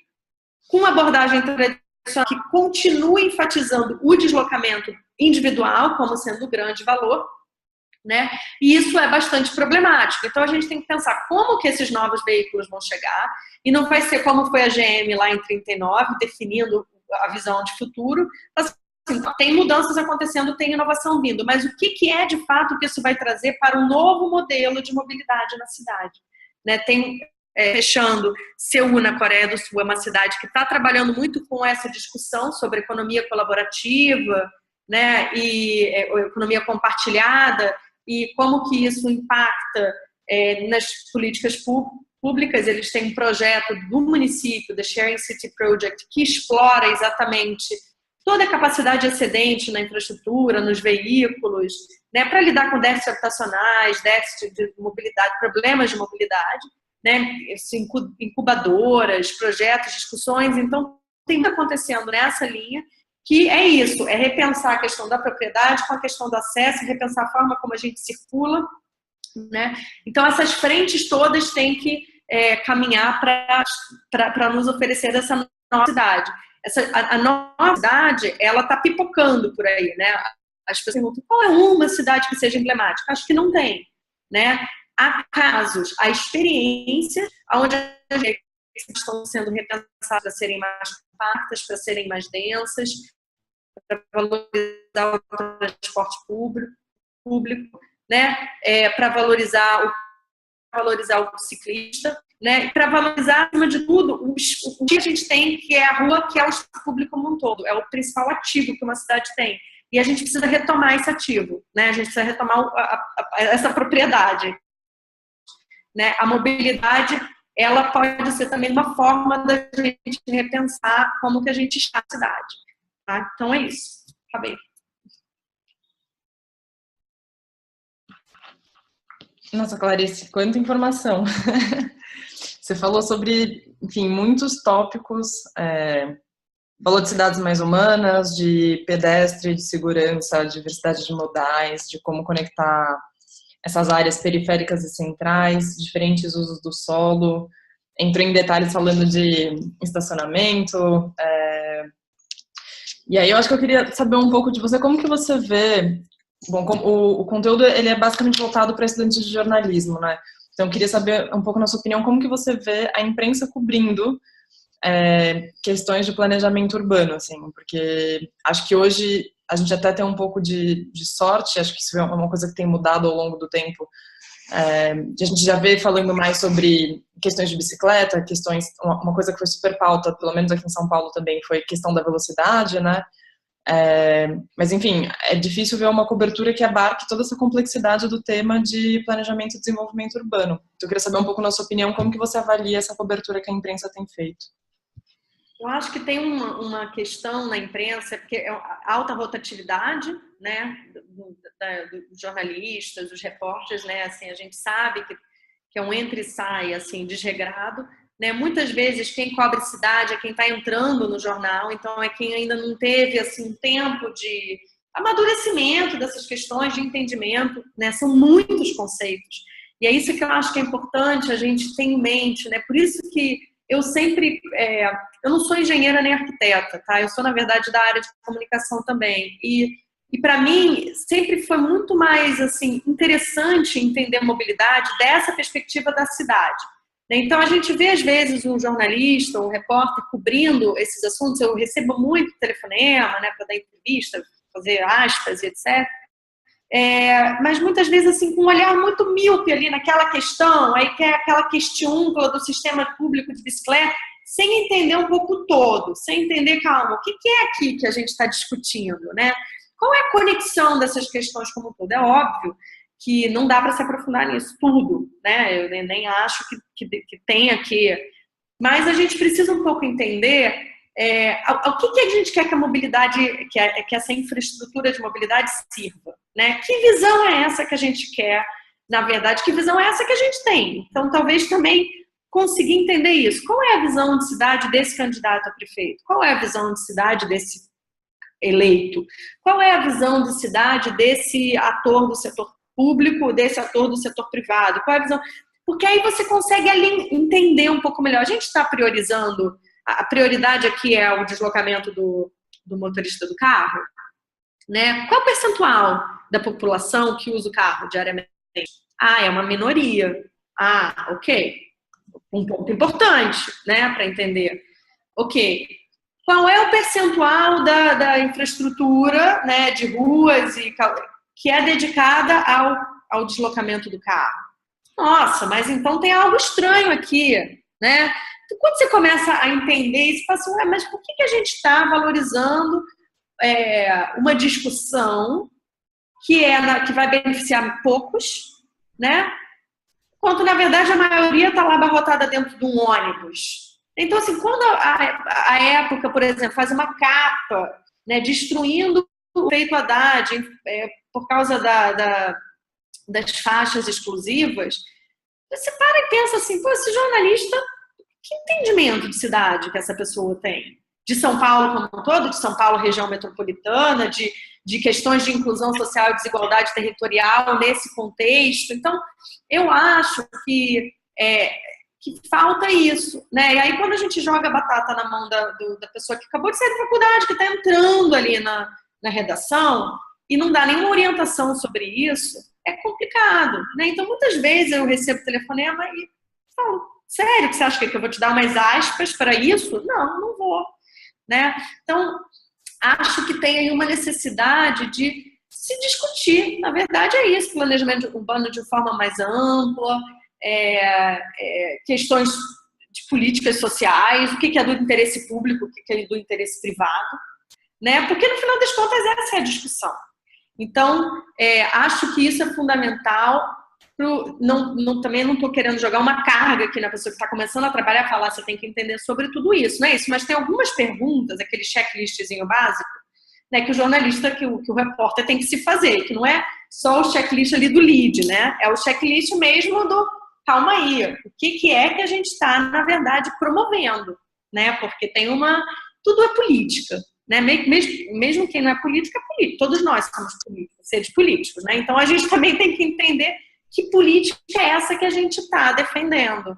com uma abordagem tradicional que continue enfatizando o deslocamento individual como sendo o grande valor, né? E isso é bastante problemático. Então, a gente tem que pensar como que esses novos veículos vão chegar, e não vai ser como foi a GM lá em 39, definindo a visão de futuro. Assim, tem mudanças acontecendo, tem inovação vindo, mas o que é de fato que isso vai trazer para um novo modelo de mobilidade na cidade, né? Fechando, Seul, na Coreia do Sul, é uma cidade que está trabalhando muito com essa discussão sobre economia colaborativa, né, e economia compartilhada, e como que isso impacta nas políticas públicas. Eles têm um projeto do município, The Sharing City Project, que explora exatamente toda a capacidade excedente na infraestrutura, nos veículos, né, para lidar com déficits habitacionais, déficit de mobilidade, problemas de mobilidade, né, incubadoras, projetos, discussões. Então, tem muito acontecendo nessa linha, que é isso, é repensar a questão da propriedade com a questão do acesso, repensar a forma como a gente circula, né? Então, essas frentes todas têm que caminhar para nos oferecer essa nova cidade. A nova cidade, ela está pipocando por aí, né? As pessoas perguntam, qual é uma cidade que seja emblemática? Acho que não tem, né? Há casos, a experiência, onde as redes estão sendo repensadas para serem mais compactas, para serem mais densas, para valorizar o transporte público, né? Para valorizar o ciclista, né? Para valorizar, acima de tudo, o que a gente tem, que é a rua, que é o espaço público como um todo, é o principal ativo que uma cidade tem. E a gente precisa retomar esse ativo, né? A gente precisa retomar essa propriedade, né? A mobilidade, ela pode ser também uma forma da gente repensar como que a gente está na cidade. Tá? Então é isso. Acabei. Nossa, Clarice, quanta informação. Você falou sobre, enfim, muitos tópicos, falou de cidades mais humanas, de pedestre, de segurança, diversidade de modais, de como conectar essas áreas periféricas e centrais, diferentes usos do solo. Entrou em detalhes falando de estacionamento. E aí eu acho que eu queria saber um pouco de você, como que você vê... Bom, o conteúdo ele é basicamente voltado para estudantes de jornalismo, né? Então eu queria saber um pouco, na sua opinião, como que você vê a imprensa cobrindo questões de planejamento urbano, assim, porque acho que hoje a gente até tem um pouco de sorte, acho que isso é uma coisa que tem mudado ao longo do tempo, A gente já vê falando mais sobre questões de bicicleta, uma coisa que foi super pauta, pelo menos aqui em São Paulo também, foi a questão da velocidade, né? Mas, enfim, é difícil ver uma cobertura que abarque toda essa complexidade do tema de planejamento e desenvolvimento urbano. Então, eu queria saber um pouco, na sua opinião, como que você avalia essa cobertura que a imprensa tem feito. Eu acho que tem uma questão na imprensa, porque é alta rotatividade, né, dos jornalistas, dos repórteres, né, assim, a gente sabe que é um entra e sai, assim, desregrado, né, muitas vezes quem cobre cidade é quem está entrando no jornal, então é quem ainda não teve, assim, tempo de amadurecimento dessas questões, de entendimento, né, são muitos conceitos, e é isso que eu acho que é importante a gente ter em mente, né, por isso que eu sempre, eu não sou engenheira nem arquiteta, tá? Eu sou, na verdade, da área de comunicação também. E para mim, sempre foi muito mais, assim, interessante entender a mobilidade dessa perspectiva da cidade. Então, a gente vê, às vezes, um jornalista, um repórter cobrindo esses assuntos. Eu recebo muito telefonema, né, para dar entrevista, fazer aspas e etc. Mas muitas vezes assim com um olhar muito míope ali naquela questão, aí que é aquela questiúncula do sistema público de bicicleta, sem entender um pouco o todo, sem entender, calma, o que é aqui que a gente está discutindo, né? Qual é a conexão dessas questões como um todo? É óbvio que não dá para se aprofundar nisso tudo, né? Eu nem acho que tenha que... Mas a gente precisa um pouco entender ao que a gente quer que a mobilidade, que essa infraestrutura de mobilidade sirva, né? Que visão é essa que a gente quer, na verdade, que visão é essa que a gente tem? Então, talvez também conseguir entender isso. Qual é a visão de cidade desse candidato a prefeito? Qual é a visão de cidade desse eleito? Qual é a visão de cidade desse ator do setor público, desse ator do setor privado? Qual é a visão? Porque aí você consegue entender um pouco melhor. A gente está priorizando... A prioridade aqui é o deslocamento do motorista do carro, né? Qual é o percentual da população que usa o carro diariamente? Ah, é uma minoria. Ah, ok. Um ponto importante, né, para entender. Ok. Qual é o percentual da infraestrutura, né, de ruas que é dedicada ao deslocamento do carro? Nossa, mas então tem algo estranho aqui, né? Então, quando você começa a entender isso, você fala assim, mas por que a gente está valorizando uma discussão que vai beneficiar poucos, né? Enquanto, na verdade, a maioria está lá abarrotada dentro de um ônibus. Então, assim, quando a época, por exemplo, faz uma capa, né, destruindo o feito Haddad por causa das faixas exclusivas, você para e pensa assim, pô, esse jornalista, que entendimento de cidade que essa pessoa tem? De São Paulo como um todo, de São Paulo região metropolitana, de questões de inclusão social e desigualdade territorial nesse contexto. Então, eu acho que falta isso, né? E aí, quando a gente joga a batata na mão da pessoa que acabou de sair da faculdade, que está entrando ali na redação, e não dá nenhuma orientação sobre isso, é complicado, né? Então, muitas vezes eu recebo telefonema e falo, sério que você acha que eu vou te dar umas aspas para isso? Não vou, né? Então, acho que tem aí uma necessidade de se discutir. Na verdade, é isso, planejamento urbano de forma mais ampla, questões de políticas sociais, o que é do interesse público, o que é do interesse privado, né? Porque, no final das contas, essa é a discussão. Então, acho que isso é fundamental. Também não estou querendo jogar uma carga aqui na pessoa que está começando a trabalhar e falar, você tem que entender sobre tudo isso, não é isso? Mas tem algumas perguntas, aquele checklistzinho básico, né, que o jornalista, que o repórter tem que se fazer, que não é só o checklist ali do lead, né? É o checklist mesmo do, calma aí, o que é que a gente está, na verdade, promovendo, né? Porque tudo é política. Né? Mesmo quem não é político, é político. Todos nós somos políticos, seres políticos. Né? Então, a gente também tem que entender que política é essa que a gente está defendendo.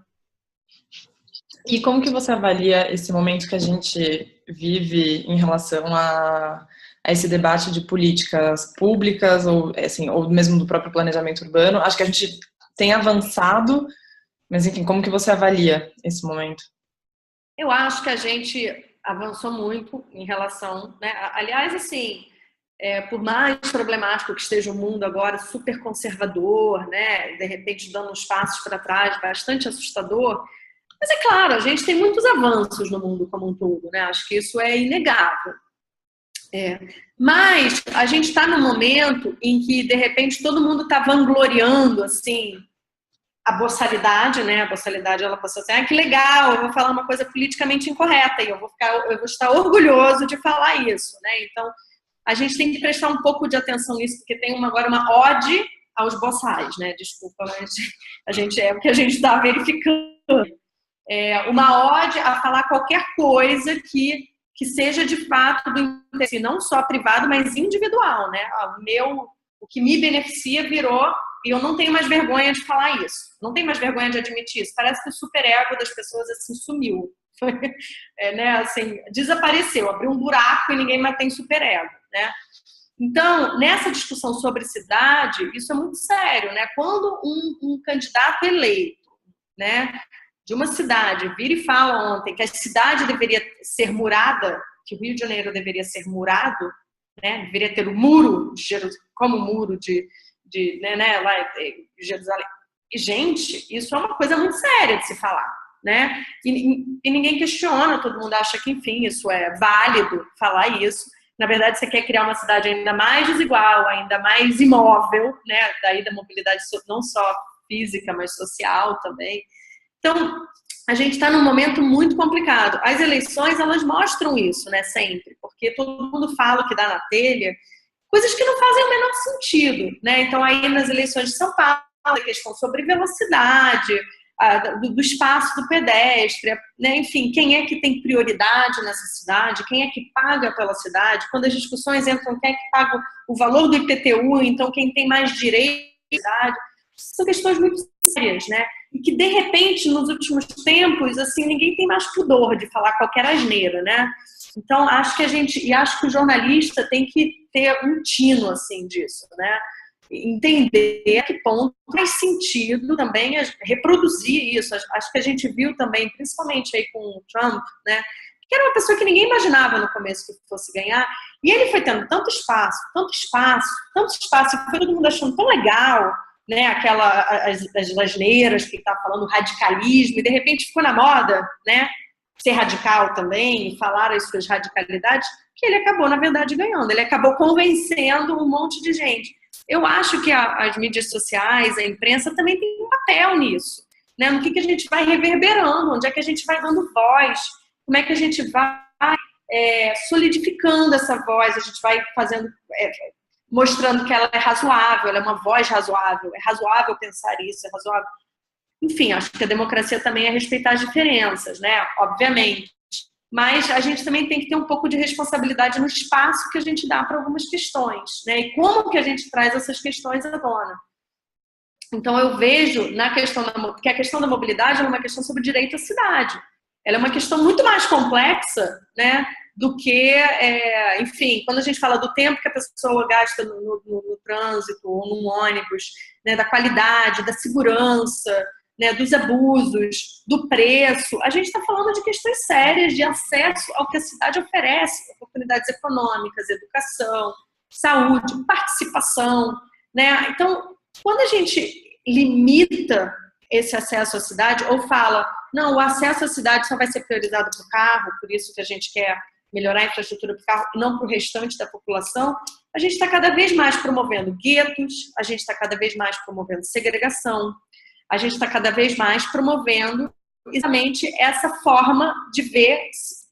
E como que você avalia esse momento que a gente vive em relação a esse debate de políticas públicas ou mesmo do próprio planejamento urbano? Acho que a gente tem avançado, mas, enfim, como que você avalia esse momento? Eu acho que a gente avançou muito em relação, né? Aliás, assim, por mais problemático que esteja o mundo agora, super conservador, né, de repente dando uns passos para trás, bastante assustador, mas é claro, a gente tem muitos avanços no mundo como um todo, né? Acho que isso é inegável. Mas a gente está num momento em que, de repente, todo mundo está vangloriando, assim, a boçalidade, né? A boçalidade, ela passou assim, que legal, eu vou falar uma coisa politicamente incorreta e eu vou estar orgulhoso de falar isso, né? Então, a gente tem que prestar um pouco de atenção nisso, porque tem agora uma ode aos boçais, né? Desculpa, mas a gente é o que a gente está verificando. Uma ode a falar qualquer coisa que seja de fato do interesse, não só privado, mas individual, né? O que me beneficia virou, e eu não tenho mais vergonha de falar isso, não tenho mais vergonha de admitir isso. Parece que o superego das pessoas assim sumiu, né? Assim, desapareceu, abriu um buraco e ninguém mais tem superego, né? Então, nessa discussão sobre cidade, isso é muito sério, né? Quando um candidato eleito, né, de uma cidade vira e fala ontem que a cidade deveria ser murada, que o Rio de Janeiro deveria ser murado, né, deveria ter o muro de Jerusalém, como o muro de lá de Jerusalém. E, gente, isso é uma coisa muito séria de se falar, né? E ninguém questiona, todo mundo acha que, enfim, isso é válido falar isso. Na verdade, você quer criar uma cidade ainda mais desigual, ainda mais imóvel, né? Daí da mobilidade não só física, mas social também. Então, a gente está num momento muito complicado. As eleições, elas mostram isso, né, sempre, porque todo mundo fala o que dá na telha, coisas que não fazem o menor sentido, né? Então, aí nas eleições de São Paulo, a questão sobre velocidade, do espaço do pedestre, né? Enfim, quem é que tem prioridade nessa cidade, quem é que paga pela cidade, quando as discussões entram, quem é que paga o valor do IPTU, então quem tem mais direito à cidade, são questões muito sérias, né? E que, de repente, nos últimos tempos, assim, ninguém tem mais pudor de falar qualquer asneira, né? Então, acho que o jornalista tem que ter um tino, assim, disso, né? Entender a que ponto faz sentido também reproduzir isso. Acho que a gente viu também, principalmente aí com o Trump, né? Que era uma pessoa que ninguém imaginava no começo que fosse ganhar, e ele foi tendo tanto espaço, e foi todo mundo achando tão legal, né, as asneiras que está falando, radicalismo, e de repente ficou na moda, né, ser radical também, falar as suas radicalidades, que ele acabou, na verdade, ganhando. Ele acabou convencendo um monte de gente. Eu acho que as mídias sociais, a imprensa também tem um papel nisso, né, no que a gente vai reverberando, onde é que a gente vai dando voz, como é que a gente vai solidificando essa voz, a gente vai fazendo... mostrando que ela é razoável, ela é uma voz razoável, é razoável pensar isso, é razoável. Enfim, acho que a democracia também é respeitar as diferenças, né? Obviamente. Mas a gente também tem que ter um pouco de responsabilidade no espaço que a gente dá para algumas questões, né? E como que a gente traz essas questões à tona. Então, eu vejo que a questão da mobilidade é uma questão sobre direito à cidade. Ela é uma questão muito mais complexa, né? Do que, enfim, quando a gente fala do tempo que a pessoa gasta no trânsito ou num ônibus, né, da qualidade, da segurança, né, dos abusos, do preço, a gente está falando de questões sérias de acesso ao que a cidade oferece, oportunidades econômicas, educação, saúde, participação, né? Então, quando a gente limita esse acesso à cidade ou fala, não, o acesso à cidade só vai ser priorizado para o carro, por isso que a gente quer melhorar a infraestrutura para o carro e não para o restante da população, a gente está cada vez mais promovendo guetos, a gente está cada vez mais promovendo segregação, a gente está cada vez mais promovendo exatamente essa forma de ver,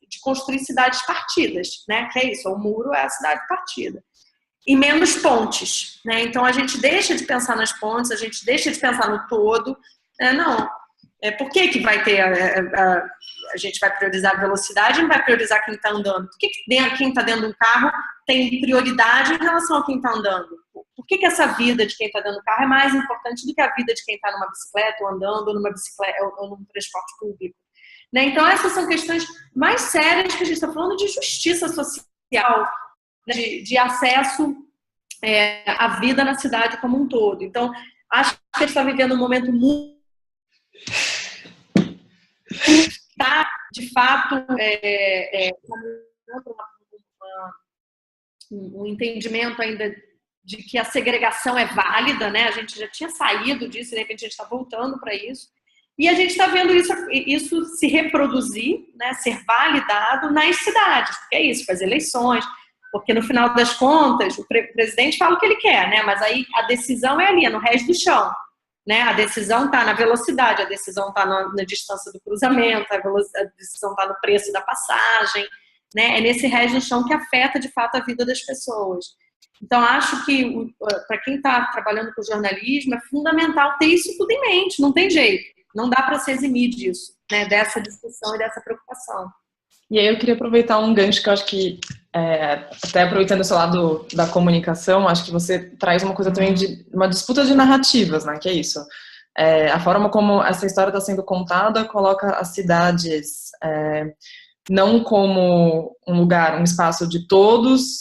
de construir cidades partidas, né? Que é isso, o muro é a cidade partida. E menos pontes, né? Então a gente deixa de pensar nas pontes, a gente deixa de pensar no todo, não. Por que vai ter a gente vai priorizar a velocidade e não vai priorizar quem está andando? Por que quem está dentro de um carro tem prioridade em relação a quem está andando? Por que essa vida de quem está dentro do carro é mais importante do que a vida de quem está numa bicicleta, ou andando, ou numa bicicleta, ou num transporte público? Né? Então, essas são questões mais sérias que a gente está falando de justiça social, né? de acesso à vida na cidade como um todo. Então, acho que a gente está vivendo um momento muito está, de fato, um entendimento ainda de que a segregação é válida, né? A gente já tinha saído disso, de repente a gente está voltando para isso. E a gente está vendo isso se reproduzir, né? Ser validado nas cidades, porque é isso, com as eleições, porque no final das contas o presidente fala o que ele quer, né? Mas aí a decisão é ali, é no resto do chão. Né? A decisão está na velocidade, a decisão está na distância do cruzamento, a decisão está no preço da passagem, né? É nesse resto do chão que afeta de fato a vida das pessoas. Então, acho que para quem está trabalhando com jornalismo é fundamental ter isso tudo em mente, não tem jeito, não dá para se eximir disso, né? Dessa discussão e dessa preocupação. E aí eu queria aproveitar um gancho que eu acho que, até aproveitando o seu lado da comunicação, acho que você traz uma coisa também de uma disputa de narrativas, né, que é isso. A forma como essa história está sendo contada coloca as cidades não como um lugar, um espaço de todos,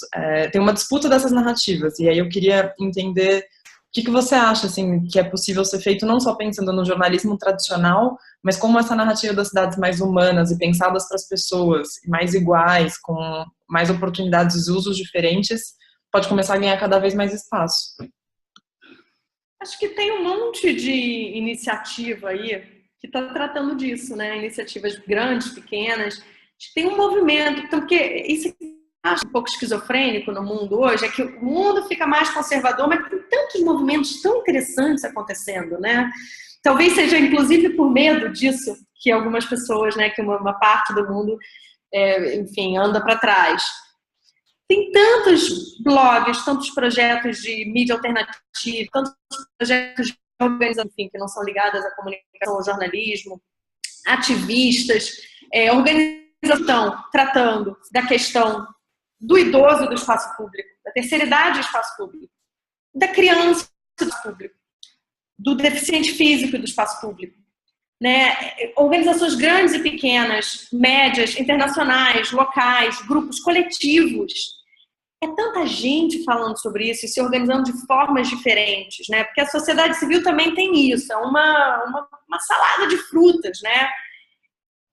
tem uma disputa dessas narrativas, e aí eu queria entender o que você acha, assim, que é possível ser feito, não só pensando no jornalismo tradicional, mas como essa narrativa das cidades mais humanas e pensadas para as pessoas, mais iguais, com mais oportunidades e usos diferentes, pode começar a ganhar cada vez mais espaço. Acho que tem um monte de iniciativa aí que está tratando disso, né? Iniciativas grandes, pequenas. Tem um movimento, então, porque isso acho um pouco esquizofrênico no mundo hoje, é que o mundo fica mais conservador, mas tem tantos movimentos tão interessantes acontecendo, né? Talvez seja, inclusive, por medo disso, que algumas pessoas, né, que uma parte do mundo, enfim, anda para trás. Tem tantos blogs, tantos projetos de mídia alternativa, tantos projetos de organização, enfim, que não são ligadas à comunicação, ao jornalismo, ativistas, organização tratando da questão do idoso do espaço público, da terceira idade do espaço público, da criança do espaço público, do deficiente físico do espaço público, né? Organizações grandes e pequenas, médias, internacionais, locais, grupos coletivos. É tanta gente falando sobre isso e se organizando de formas diferentes, né? Porque a sociedade civil também tem isso, é uma salada de frutas, né?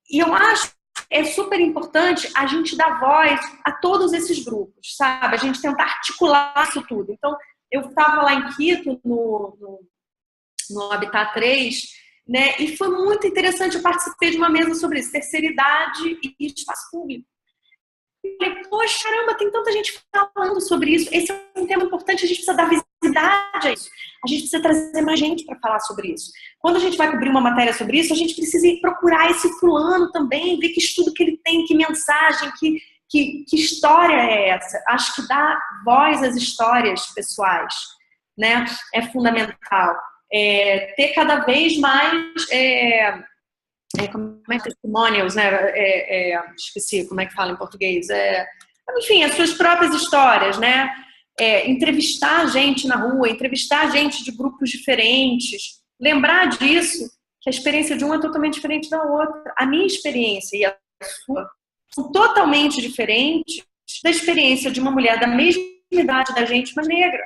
E eu acho é super importante a gente dar voz a todos esses grupos, sabe? A gente tentar articular isso tudo. Então, eu estava lá em Quito, no Habitat 3, né? E foi muito interessante, eu participei de uma mesa sobre isso, terceira idade e espaço público. E falei, poxa, caramba, tem tanta gente falando sobre isso. Esse é um tema importante, a gente precisa dar visibilidade a isso. A gente precisa trazer mais gente para falar sobre isso. Quando a gente vai cobrir uma matéria sobre isso, a gente precisa ir procurar esse fulano também, ver que estudo que ele tem, que mensagem, que história é essa. Acho que dar voz às histórias pessoais, né, é fundamental. Ter cada vez mais... como é testimonials, né? Esqueci como é que fala em português. Enfim, as suas próprias histórias, né? Entrevistar gente na rua, entrevistar gente de grupos diferentes, lembrar disso, que a experiência de um é totalmente diferente da outra. A minha experiência e a sua são totalmente diferentes da experiência de uma mulher da mesma idade da gente, mas negra,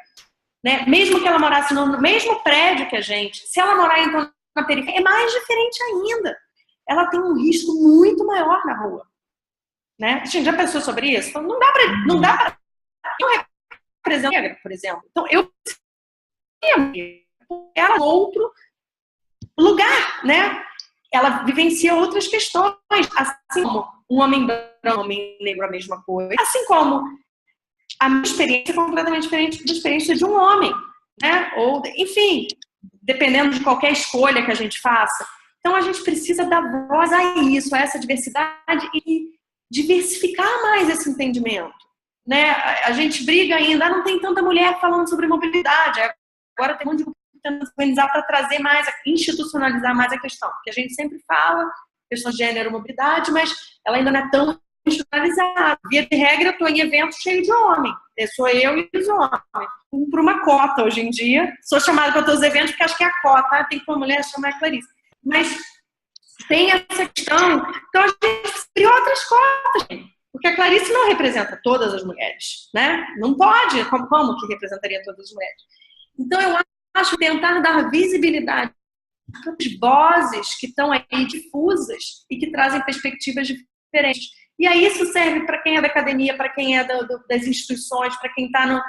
né? Mesmo que ela morasse no mesmo prédio que a gente, se ela morar então na periferia, é mais diferente ainda. Ela tem um risco muito maior na rua, né? A gente já pensou sobre isso? Então, não dá para eu represento negra, por exemplo. Então, ela é outro lugar, né? Ela vivencia outras questões, assim como um homem branco, um homem negro, a mesma coisa. Assim como a minha experiência é completamente diferente da experiência de um homem, né? Ou, enfim, dependendo de qualquer escolha que a gente faça. Então, a gente precisa dar voz a isso, a essa diversidade e diversificar mais esse entendimento, né? A gente briga ainda, não tem tanta mulher falando sobre mobilidade, agora tem um monte de grupo tentando se organizar para trazer mais, institucionalizar mais a questão, porque a gente sempre fala questão de gênero, mobilidade, mas ela ainda não é tão institucionalizada. Via de regra, eu estou em evento cheio de homem, sou eu e os homens, por uma cota hoje em dia, sou chamada para todos os eventos porque acho que é a cota, tem que uma mulher chamar a Clarice. Mas tem essa questão, então a gente criou outras cotas, porque a Clarice não representa todas as mulheres, né? Não pode, como que representaria todas as mulheres? Então eu acho que tentar dar visibilidade às vozes que estão aí difusas e que trazem perspectivas diferentes. E aí isso serve para quem é da academia, para quem é das instituições, para quem está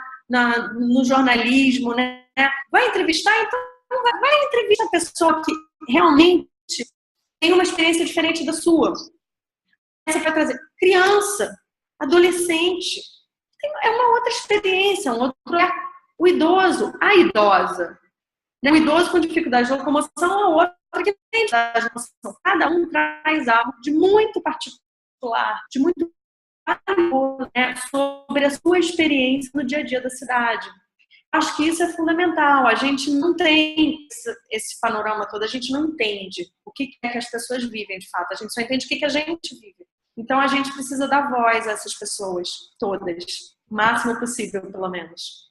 no jornalismo, né? Vai entrevistar, então vai entrevistar a pessoa que realmente tem uma experiência diferente da sua. Você vai trazer criança, adolescente, é uma outra experiência, um outro olhar. O idoso, a idosa, né? O idoso com dificuldade de locomoção, a outra que tem dificuldade de locomoção. Cada um traz algo de muito particular, de muito valioso, né? Sobre a sua experiência no dia a dia da cidade. Acho que isso é fundamental. A gente não tem esse panorama todo, a gente não entende o que é que as pessoas vivem de fato, a gente só entende o que a gente vive. Então a gente precisa dar voz a essas pessoas todas, o máximo possível, pelo menos.